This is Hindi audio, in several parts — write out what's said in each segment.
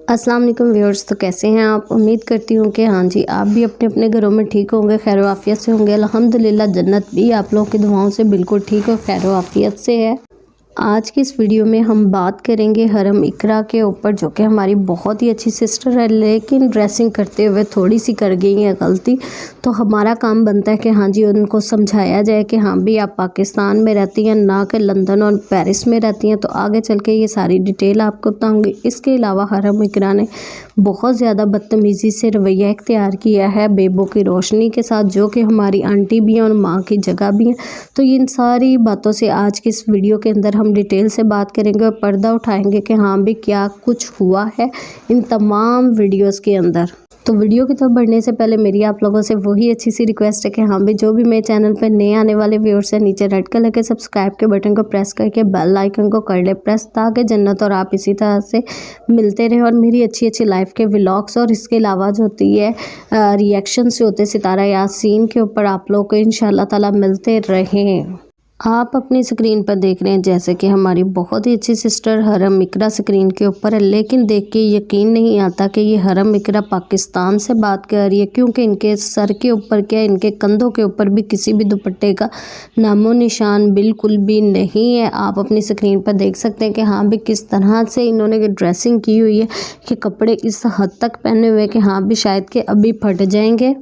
अस्सलाम वालेकुम व्यूअर्स। तो कैसे हैं आप? उम्मीद करती हूँ कि हाँ जी, आप भी अपने अपने घरों में ठीक होंगे, खैर आफियत से होंगे। अल्हम्दुलिल्लाह जन्नत भी आप लोगों की दुआओं से बिल्कुल ठीक और खैर आफियत से है। आज की इस वीडियो में हम बात करेंगे हरम इकरा के ऊपर, जो कि हमारी बहुत ही अच्छी सिस्टर है, लेकिन ड्रेसिंग करते हुए थोड़ी सी कर गई है गलती। तो हमारा काम बनता है कि हाँ जी, उनको समझाया जाए कि हाँ भी आप पाकिस्तान में रहती हैं, ना कि लंदन और पेरिस में रहती हैं। तो आगे चल के ये सारी डिटेल आपको बताऊँगी। इसके अलावा हरम इकरा ने बहुत ज़्यादा बदतमीज़ी से रवैया इख्तियार किया है बेबो की रोशनी के साथ, जो कि हमारी आंटी भी हैं और माँ की जगह भी हैं। तो इन सारी बातों से आज की इस वीडियो के अंदर हम डिटेल से बात करेंगे और पर्दा उठाएंगे कि हाँ भी क्या कुछ हुआ है इन तमाम वीडियोस के अंदर। तो वीडियो की तरफ बढ़ने से पहले मेरी आप लोगों से वही अच्छी सी रिक्वेस्ट है कि हाँ भी जो भी मेरे चैनल पर नए आने वाले व्यूअर्स हैं, नीचे रेड कलर के सब्सक्राइब के बटन को प्रेस करके बेल आइकन को कर ले प्रेस, ताकि जन्नत और आप इसी तरह से मिलते रहें और मेरी अच्छी अच्छी लाइफ के व्लॉग्स और इसके अलावा जो होती है रिएक्शन से होते सितारा यासीन के ऊपर आप लोग को इंशाल्लाह ताला मिलते रहें। आप अपनी स्क्रीन पर देख रहे हैं जैसे कि हमारी बहुत ही अच्छी सिस्टर हरम इकरा स्क्रीन के ऊपर है, लेकिन देख के यकीन नहीं आता कि ये हरम इकरा पाकिस्तान से बात कर रही है, क्योंकि इनके सर के ऊपर क्या, इनके कंधों के ऊपर भी किसी भी दुपट्टे का नामो निशान बिल्कुल भी नहीं है। आप अपनी स्क्रीन पर देख सकते हैं कि हाँ भी किस तरह से इन्होंने ड्रेसिंग की हुई है कि कपड़े इस हद तक पहने हुए कि हाँ भी शायद के अभी फट जाएंगे।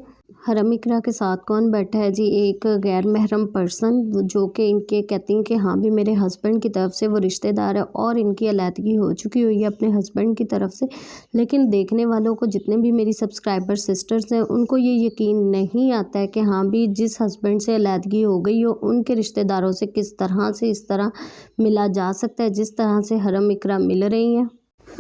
हरम इकरा के साथ कौन बैठा है जी? एक गैर महरम पर्सन, जो कि इनके कहती हैं कि हाँ भी मेरे हस्बैंड की तरफ से वो रिश्तेदार है और इनकी अलैदगी हो चुकी हुई है अपने हस्बैंड की तरफ से। लेकिन देखने वालों को, जितने भी मेरी सब्सक्राइबर सिस्टर्स हैं, उनको ये यकीन नहीं आता है कि हाँ भी जिस हस्बैंड से अलैदगी हो गई हो, उनके रिश्तेदारों से किस तरह से इस तरह मिला जा सकता है जिस तरह से हरम इकरा मिल रही हैं।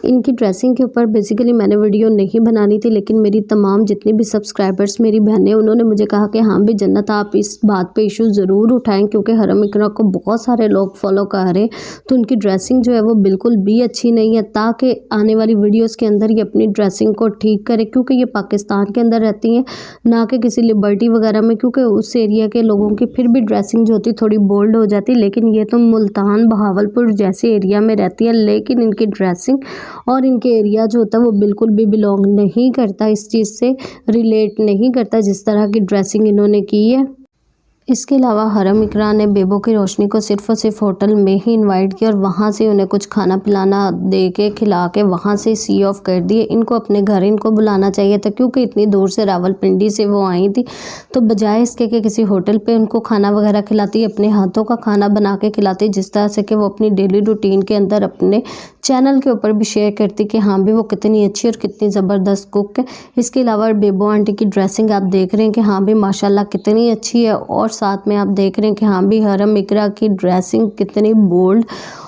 इनकी ड्रेसिंग के ऊपर बेसिकली मैंने वीडियो नहीं बनानी थी, लेकिन मेरी तमाम जितनी भी सब्सक्राइबर्स मेरी बहनें, उन्होंने मुझे कहा कि हाँ भी जन्नत आप इस बात पे इशू ज़रूर उठाएं, क्योंकि हरम इकरा को बहुत सारे लोग फॉलो कर रहे हैं। तो उनकी ड्रेसिंग जो है वो बिल्कुल भी अच्छी नहीं है, ताकि आने वाली वीडियोज़ के अंदर ये अपनी ड्रेसिंग को ठीक करें, क्योंकि ये पाकिस्तान के अंदर रहती हैं, ना कि किसी लिबर्टी वगैरह में, क्योंकि उस एरिया के लोगों की फिर भी ड्रेसिंग जो होती थोड़ी बोल्ड हो जाती। लेकिन ये तो मुल्तान बहावलपुर जैसे एरिया में रहती है, लेकिन इनकी ड्रेसिंग और इनके एरिया जो होता है वो बिल्कुल भी बिलोंग नहीं करता, इस चीज़ से रिलेट नहीं करता जिस तरह की ड्रेसिंग इन्होंने की है। इसके अलावा हरम इकरा ने बेबो की रोशनी को सिर्फ और सिर्फ होटल में ही इनवाइट किया और वहाँ से उन्हें कुछ खाना पिलाना दे के खिला के वहाँ से सी ऑफ कर दिए। इनको अपने घर इनको बुलाना चाहिए था, क्योंकि इतनी दूर से रावलपिंडी से वो आई थी। तो बजाय इसके कि किसी होटल पे उनको खाना वगैरह खिलाती, अपने हाथों का खाना बना के खिलाती, जिस तरह से कि वो अपनी डेली रूटीन के अंदर अपने चैनल के ऊपर भी शेयर करती कि हाँ भी वो कितनी अच्छी और कितनी ज़बरदस्त कुक है। इसके अलावा बेबो आंटी की ड्रेसिंग आप देख रहे हैं कि हाँ भी माशाल्लाह कितनी अच्छी है, और साथ में आप देख रहे हैं कि हाँ भी हरम इकरा की ड्रेसिंग कितनी बोल्ड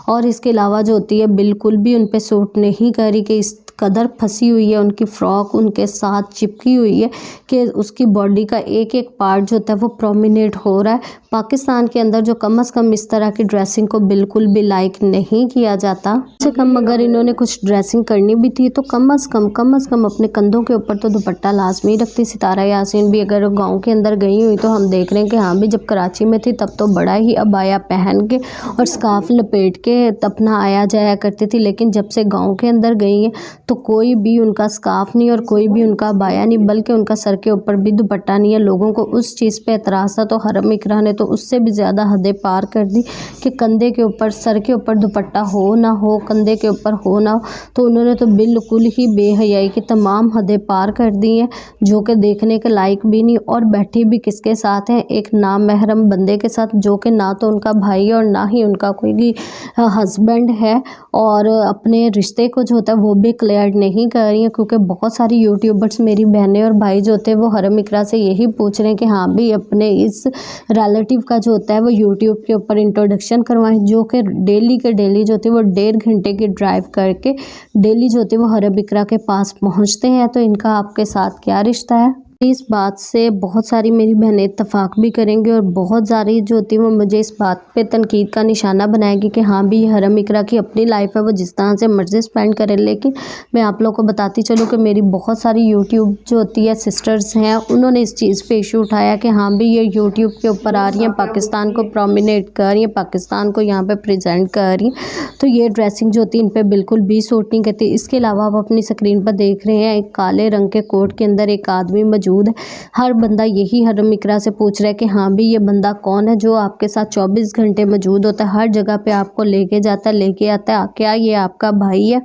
और इसके अलावा जो होती है बिल्कुल भी उन पे सूट नहीं कर रही, कि इस कदर फंसी हुई है उनकी फ़्रॉक उनके साथ चिपकी हुई है कि उसकी बॉडी का एक एक पार्ट जो होता है वो प्रोमिनेट हो रहा है। पाकिस्तान के अंदर जो कम से कम इस तरह की ड्रेसिंग को बिल्कुल भी लाइक नहीं किया जाता। से कम अगर इन्होंने कुछ ड्रेसिंग करनी भी थी तो कम से कम अपने कंधों के ऊपर तो दुपट्टा लाजमी रखती। सितारा यासीन भी अगर गाँव के अंदर गई हुई तो हम देख रहे हैं कि हाँ भी जब कराची में थी तब तो बड़ा ही अबाया पहन के और स्कार्फ लपेट के अपना आया जाया करती थी, लेकिन जब से गाँव के अंदर गई हैं तो कोई भी उनका स्कार्फ नहीं और कोई भी उनका अबाया नहीं, बल्कि उनका सर के ऊपर भी दुपट्टा नहीं है। लोगों को उस चीज़ पे एतराज़ था, तो हरम इकरा ने तो उससे भी ज़्यादा हदें पार कर दी कि कंधे के ऊपर, सर के ऊपर दुपट्टा हो ना हो, कंधे के ऊपर हो ना हो, तो उन्होंने तो बिल्कुल ही बेहयाई की तमाम हदें पार कर दी हैं, जो कि देखने के लायक भी नहीं। और बैठी भी किसके साथ हैं? एक नामहरम बंदे के साथ, जो कि ना तो उनका भाई है और ना ही उनका कोई भी हस्बैंड है, और अपने रिश्ते को जो होता है वो भी क्लियर नहीं कर रही है, क्योंकि बहुत सारी यूट्यूबर्स मेरी बहनें और भाई जो होते हैं वो हरम इकरा से यही पूछ रहे हैं कि हाँ भी अपने इस रिलेटिव का जो होता है वो यूट्यूब के ऊपर इंट्रोडक्शन करवाएं, जो कि डेली के डेली जो होती है वो 1.5 घंटे की ड्राइव करके डेली जो होती है वो हरम इकरा के पास पहुँचते हैं। तो इनका आपके साथ क्या रिश्ता है? इस बात से बहुत सारी मेरी बहनें इत्तेफाक भी करेंगी और बहुत सारी जो होती है वो मुझे इस बात पे तनकीद का निशाना बनाएगी कि हाँ भी ये हरम इकरा की अपनी लाइफ है, वो जिस तरह से मर्जी स्पेंड करे। लेकिन मैं आप लोगों को बताती चलूँ कि मेरी बहुत सारी यूट्यूब जो होती है सिस्टर्स हैं, उन्होंने इस चीज़ पे इशू उठाया कि हाँ भी ये यूट्यूब के ऊपर आ रही हैं, पाकिस्तान को प्रोमिनेट कर रही हैं, पाकिस्तान को यहाँ पर प्रेजेंट कर रही हैं, तो ये ड्रेसिंग जो होती है इन पर बिल्कुल भी सूट नहीं करती। इसके अलावा आप अपनी स्क्रीन पर देख रहे हैं एक काले रंग के कोट के अंदर एक आदमी मौजूद है। हर बंदा यही हरम इकरा से पूछ रहा है कि हाँ भी ये बंदा कौन है जो आपके साथ 24 घंटे मौजूद होता है, हर जगह पे आपको लेके जाता है, लेके आता है, क्या ये आपका भाई है?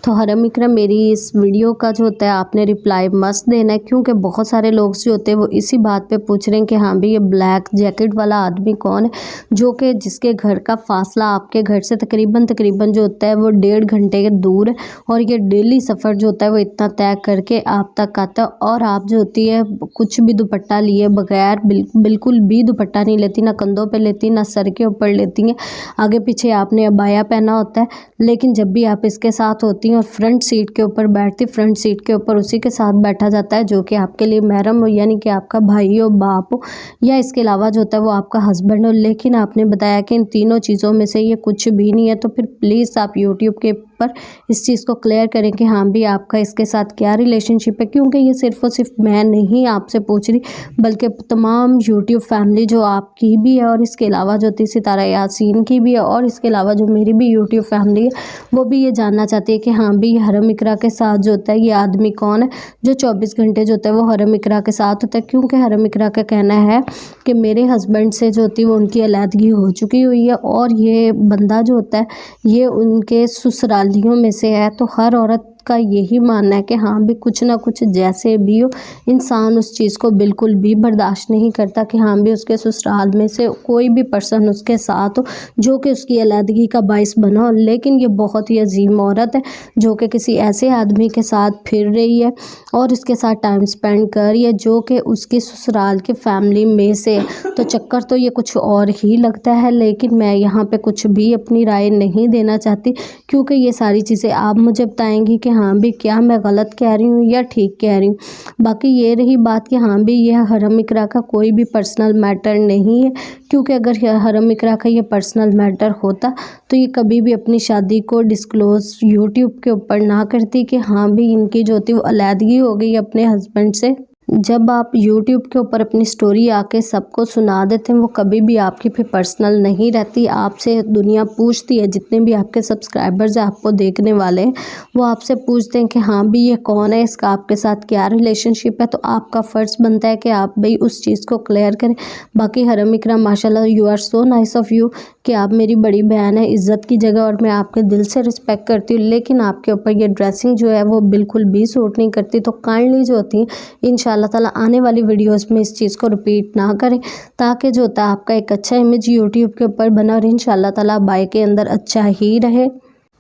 तो हरम इकरा मेरी इस वीडियो का जो होता है आपने रिप्लाई मस्त देना है, क्योंकि बहुत सारे लोग जो होते हैं वो इसी बात पे पूछ रहे हैं कि हाँ भी ये ब्लैक जैकेट वाला आदमी कौन है, जो कि जिसके घर का फासला आपके घर से तकरीबन जो होता है वो 1.5 घंटे के दूर है, और ये डेली सफ़र जो होता है वो इतना तय करके आप तक आता है। और आप जो होती है कुछ भी दुपट्टा लिए बगैर बिल्कुल भी दुपट्टा नहीं लेती, ना कंधों पर लेती, ना सर के ऊपर लेती हैं, आगे पीछे आपने अबाया पहना होता है। लेकिन जब भी आप इसके साथ होती हैं और फ्रंट सीट के ऊपर बैठती, फ्रंट सीट के ऊपर उसी के साथ बैठा जाता है जो कि आपके लिए महरम हो, यानी कि आपका भाई हो, बाप हो, या इसके अलावा जो होता है वो आपका हस्बैंड हो। लेकिन आपने बताया कि इन तीनों चीज़ों में से ये कुछ भी नहीं है, तो फिर प्लीज़ आप यूट्यूब के पर इस चीज़ को क्लियर करें कि हाँ भी आपका इसके साथ क्या रिलेशनशिप है, क्योंकि ये सिर्फ और सिर्फ मैं नहीं आपसे पूछ रही, बल्कि तमाम यूट्यूब फैमिली जो आपकी भी है, और इसके अलावा जो थी सितारा यासीन की भी है, और इसके अलावा जो मेरी भी यूट्यूब फैमिली है वो भी ये जानना चाहती है कि हाँ भी हरम इकरा के साथ जो होता है ये आदमी कौन है जो 24 घंटे जो होता है वो हरम इकरा के साथ होता है। क्योंकि हरम इकरा का कहना है कि मेरे हस्बैंड से जो होती है वो उनकी अलहदगी हो चुकी हुई है, और ये बंदा जो होता है ये उनके ससुरालियों में से है। तो हर औरत का यही मानना है कि हाँ भी कुछ ना कुछ जैसे भी हो, इंसान उस चीज़ को बिल्कुल भी बर्दाश्त नहीं करता कि हाँ भी उसके ससुराल में से कोई भी पर्सन उसके साथ हो जो कि उसकी अलहदगी का बाइस बना हो। लेकिन ये बहुत ही अजीम औरत है जो कि किसी ऐसे आदमी के साथ फिर रही है और इसके साथ टाइम स्पेंड कर रही है जो कि उसके ससुराल के फैमिली में से। तो चक्कर तो ये कुछ और ही लगता है, लेकिन मैं यहाँ पे कुछ भी अपनी राय नहीं देना चाहती, क्योंकि ये सारी चीज़ें आप मुझे बताएंगी कि हाँ भी क्या मैं गलत कह रही हूँ या ठीक कह रही हूँ। बाकी ये रही बात कि हाँ भी यह हरम इकरा का कोई भी पर्सनल मैटर नहीं है, क्योंकि अगर हरम इकरा का ये पर्सनल मैटर होता तो ये कभी भी अपनी शादी को डिस्क्लोज़ यूट्यूब के ऊपर ना करती कि हाँ भी इनकी जो थी वो अलहदगी हो गई अपने हस्बैंड से। जब आप YouTube के ऊपर अपनी स्टोरी आके सबको सुना देते हैं, वो कभी भी आपकी फिर पर्सनल नहीं रहती। आपसे दुनिया पूछती है, जितने भी आपके सब्सक्राइबर्स हैं आपको देखने वाले हैं वो आपसे पूछते हैं कि हाँ भी ये कौन है, इसका आपके साथ क्या रिलेशनशिप है। तो आपका फ़र्ज़ बनता है कि आप भाई उस चीज़ को क्लियर करें। बाकी हरम इकरा माशाल्लाह you are so nice of you कि आप मेरी बड़ी बहन है, इज़्ज़त की जगह, और मैं आपके दिल से रिस्पेक्ट करती हूँ। लेकिन आपके ऊपर ये ड्रेसिंग जो है वो बिल्कुल भी सूट नहीं करती। तो काइंडली जो होती है इंशाल्लाह ताला आने वाली वीडियोस में इस चीज़ को रिपीट ना करें, ताकि जो होता है आपका एक अच्छा इमेज यूट्यूब के ऊपर बना और इंशाल्लाह ताला बाय के अंदर अच्छा ही रहे।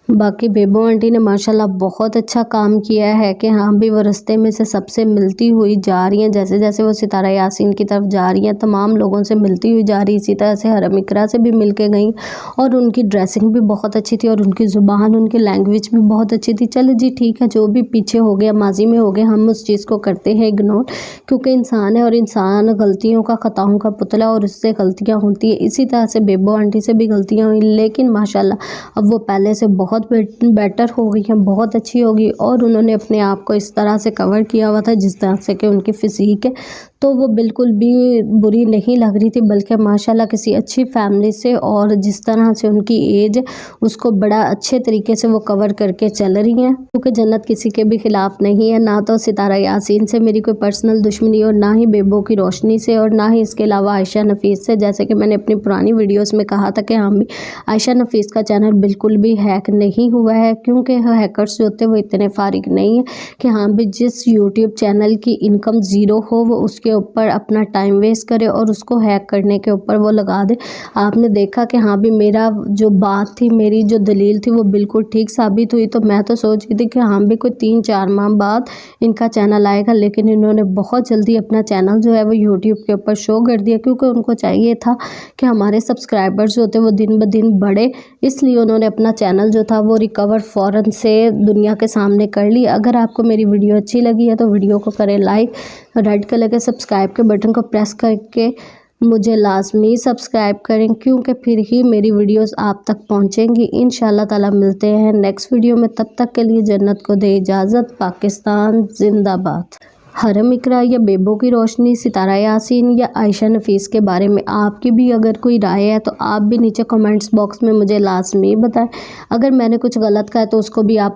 बाकी बेबो आंटी ने माशाल्लाह बहुत अच्छा काम किया है कि हाँ भी वो रास्ते में से सबसे मिलती हुई जा रही हैं, जैसे जैसे वो सितारा यासीन की तरफ जा रही हैं तमाम लोगों से मिलती हुई जा रही। इसी तरह से हरम इकरा से भी मिल के गई, और उनकी ड्रेसिंग भी बहुत अच्छी थी और उनकी ज़ुबान, उनकी लैंग्वेज भी बहुत अच्छी थी। चलो जी ठीक है, जो भी पीछे हो गया, माजी में हो गया, हम उस चीज़ को करते हैं इग्नोर, क्योंकि इंसान है और इंसान गलतियों का, ख़ताओं का पुतला, और उससे गलतियाँ होती है। इसी तरह से बेबो आंटी से भी गलतियाँ हुई, लेकिन माशाल्लाह अब वो पहले से बहुत बेटर हो गई हैं, बहुत अच्छी होगी। और उन्होंने अपने आप को इस तरह से कवर किया हुआ था जिस तरह से कि उनकी फ़िज़ीक है, तो वो बिल्कुल भी बुरी नहीं लग रही थी, बल्कि माशाल्लाह किसी अच्छी फैमिली से, और जिस तरह से उनकी एज उसको बड़ा अच्छे तरीके से वो कवर करके चल रही हैं। क्योंकि जन्नत किसी के भी ख़िलाफ़ नहीं है, ना तो सितारा यासीन से मेरी कोई पर्सनल दुश्मनी, और ना ही बेबो की रोशनी से, और ना ही इसके अलावा आयशा नफीस से। जैसे कि मैंने अपनी पुरानी वीडियोस में कहा था कि हम भी आयशा नफीस का चैनल बिल्कुल भी हैक नहीं हुआ है, क्योंकि हैकर्स जो होते हैं वो इतने फारिग नहीं है कि हाँ भी जिस यूट्यूब चैनल की इनकम ज़ीरो हो वो उसके ऊपर अपना टाइम वेस्ट करे और उसको हैक करने के ऊपर वो लगा दे। आपने देखा कि हाँ भी मेरा जो बात थी, मेरी जो दलील थी वो बिल्कुल ठीक साबित हुई। तो मैं तो सोच रही थी कि हाँ भी कोई 3-4 माह बाद इनका चैनल आएगा, लेकिन इन्होंने बहुत जल्दी अपना चैनल जो है वो यूट्यूब के ऊपर शो कर दिया, क्योंकि उनको चाहिए था कि हमारे सब्सक्राइबर्स जो थे वो दिन ब दिन बढ़े। इसलिए उन्होंने अपना चैनल जो था वो रिकवर फ़ौरन से दुनिया के सामने कर ली। अगर आपको मेरी वीडियो अच्छी लगी है तो वीडियो को करें लाइक, रेड कलर के सब्सक्राइब के बटन को प्रेस करके मुझे लाजमी सब्सक्राइब करें, क्योंकि फिर ही मेरी वीडियोस आप तक पहुंचेंगी। इंशाल्लाह ताला मिलते हैं नेक्स्ट वीडियो में, तब तक के लिए जन्नत को दे इजाज़त। पाकिस्तान जिंदाबाद। हरम इकरा या बेबो की रोशनी, सितारा यासीन या आयशा नफीस के बारे में आपकी भी अगर कोई राय है तो आप भी नीचे कमेंट्स बॉक्स में मुझे लाजमी बताएं। अगर मैंने कुछ गलत कहा है तो उसको भी आप